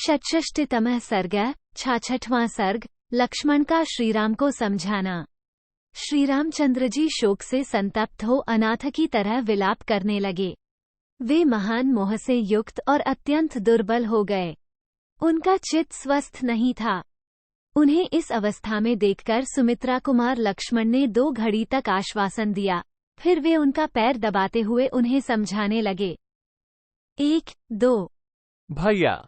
षट्षष्टितमः सर्ग 66वां सर्ग। लक्ष्मण का श्रीराम को समझाना। श्रीरामचंद्र जी शोक से संतप्त हो अनाथ की तरह विलाप करने लगे। वे महान मोह से युक्त और अत्यंत दुर्बल हो गए। उनका चित्त स्वस्थ नहीं था। उन्हें इस अवस्था में देखकर सुमित्रा कुमार लक्ष्मण ने 2 घड़ी तक आश्वासन दिया। फिर वे उनका पैर दबाते हुए उन्हें समझाने लगे। 1-2 भैया,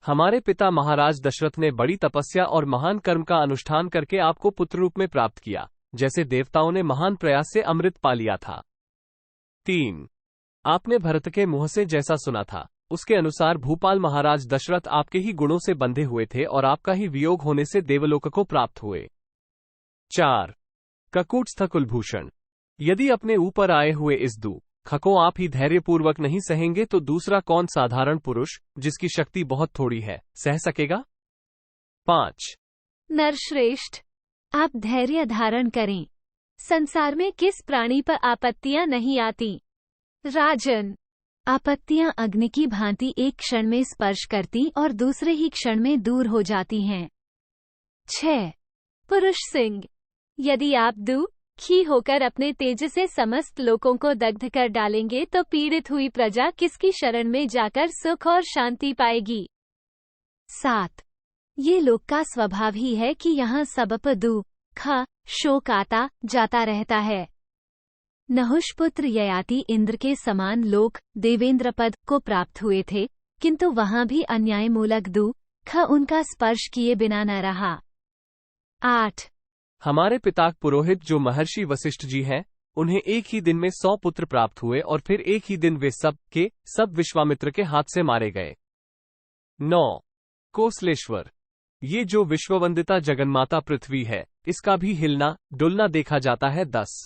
हमारे पिता महाराज दशरथ ने बड़ी तपस्या और महान कर्म का अनुष्ठान करके आपको पुत्र रूप में प्राप्त किया, जैसे देवताओं ने महान प्रयास से अमृत पा लिया था। 3 आपने भरत के मुंह से जैसा सुना था, उसके अनुसार भूपाल महाराज दशरथ आपके ही गुणों से बंधे हुए थे और आपका ही वियोग होने से देवलोक को प्राप्त हुए। 4 ककूटस्थ कुलभूषण, यदि अपने ऊपर आए हुए इस दुख को आप ही धैर्यपूर्वक नहीं सहेंगे तो दूसरा कौन साधारण पुरुष, जिसकी शक्ति बहुत थोड़ी है, सह सकेगा। 5 नरश्रेष्ठ, आप धैर्य धारण करें। संसार में किस प्राणी पर आपत्तियां नहीं आती। राजन, आपत्तियां अग्नि की भांति एक क्षण में स्पर्श करती और दूसरे ही क्षण में दूर हो जाती हैं। 6 पुरुष सिंह, यदि आप दुखी होकर अपने तेज से समस्त लोगों को दग्ध कर डालेंगे तो पीड़ित हुई प्रजा किसकी शरण में जाकर सुख और शांति पाएगी। 7 ये लोक का स्वभाव ही है कि यहाँ सबप दुख शोक आता जाता रहता है। नहुषपुत्र ययाति इंद्र के समान लोक देवेंद्र पद को प्राप्त हुए थे, किंतु वहां भी अन्यायमूलक दुख उनका स्पर्श किए बिना न रहा। 8 हमारे पिता पुरोहित जो महर्षि वशिष्ठ जी हैं, उन्हें एक ही दिन में 100 पुत्र प्राप्त हुए और फिर एक ही दिन वे सब के सब विश्वामित्र के हाथ से मारे गए। 9 कोसलेश्वर, ये जो विश्ववंदिता जगन्माता पृथ्वी है, इसका भी हिलना डुलना देखा जाता है। 10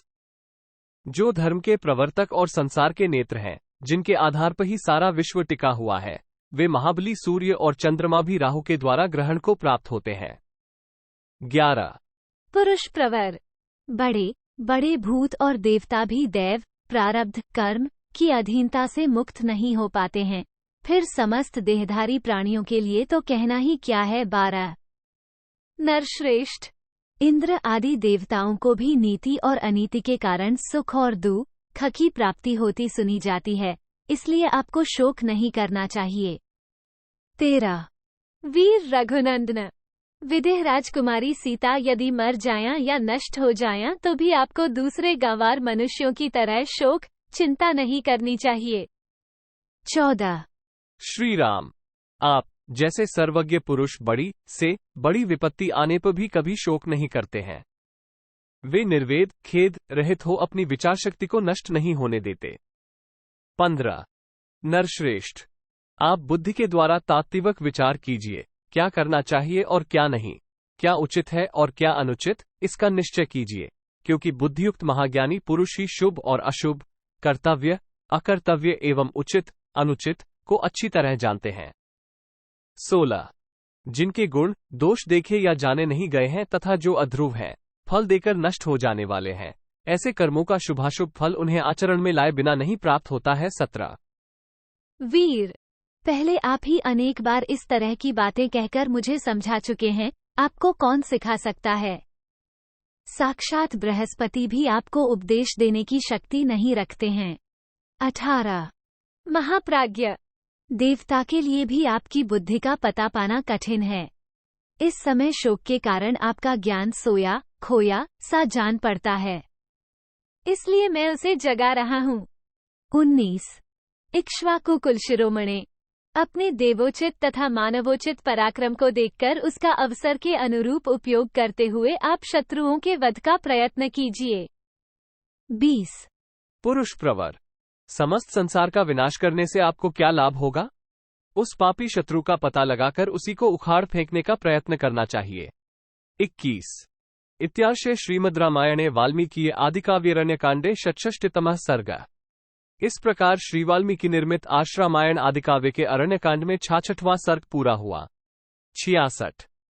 जो धर्म के प्रवर्तक और संसार के नेत्र हैं, जिनके आधार पर ही सारा विश्व टिका हुआ है, वे महाबली सूर्य और चंद्रमा भी राहु के द्वारा ग्रहण को प्राप्त होते हैं। 11 पुरुष प्रवर, बड़े बड़े भूत और देवता भी दैव प्रारब्ध कर्म की अधीनता से मुक्त नहीं हो पाते हैं, फिर समस्त देहधारी प्राणियों के लिए तो कहना ही क्या है। 12 नरश्रेष्ठ, इंद्र आदि देवताओं को भी नीति और अनीति के कारण सुख और दुख की प्राप्ति होती सुनी जाती है, इसलिए आपको शोक नहीं करना चाहिए। 13 वीर रघुनंदन, विदेह राजकुमारी सीता यदि मर जाया या नष्ट हो जाया तो भी आपको दूसरे गंवार मनुष्यों की तरह शोक चिंता नहीं करनी चाहिए। 14 श्री राम, आप जैसे सर्वज्ञ पुरुष बड़ी से बड़ी विपत्ति आने पर भी कभी शोक नहीं करते हैं। वे निर्वेद खेद रहित हो अपनी विचार शक्ति को नष्ट नहीं होने देते। 15 नरश्रेष्ठ, आप बुद्धि के द्वारा तात्विक विचार कीजिए, क्या करना चाहिए और क्या नहीं, क्या उचित है और क्या अनुचित, इसका निश्चय कीजिए, क्योंकि बुद्धियुक्त महाज्ञानी पुरुष ही शुभ और अशुभ, कर्तव्य अकर्तव्य एवं उचित अनुचित को अच्छी तरह जानते हैं। 16 जिनके गुण दोष देखे या जाने नहीं गए हैं तथा जो अध्रुव हैं, फल देकर नष्ट हो जाने वाले हैं, ऐसे कर्मों का शुभाशुभ फल उन्हें आचरण में लाए बिना नहीं प्राप्त होता है। 17 वीर, पहले आप ही अनेक बार इस तरह की बातें कहकर मुझे समझा चुके हैं, आपको कौन सिखा सकता है। साक्षात बृहस्पति भी आपको उपदेश देने की शक्ति नहीं रखते हैं। 18 महाप्राज्ञ, देवता के लिए भी आपकी बुद्धि का पता पाना कठिन है। इस समय शोक के कारण आपका ज्ञान सोया खोया सा जान पड़ता है, इसलिए मैं उसे जगा रहा हूँ। 19 इक्ष्वाकु कुल शिरोमणे, अपने देवोचित तथा मानवोचित पराक्रम को देखकर उसका अवसर के अनुरूप उपयोग करते हुए आप शत्रुओं के वध का प्रयत्न कीजिए। 20 पुरुष प्रवर, समस्त संसार का विनाश करने से आपको क्या लाभ होगा। उस पापी शत्रु का पता लगाकर उसी को उखाड़ फेंकने का प्रयत्न करना चाहिए। 21 इत्यार्षे श्रीमद् रामायणे वाल्मीकि आदिकाव्यरण्यकांडे षट्षष्टितमः सर्ग। इस प्रकार श्री वाल्मीकि निर्मित आश्रामायण आदिकाव्य के अरण्यकांड में 66वां सर्ग पूरा हुआ। 66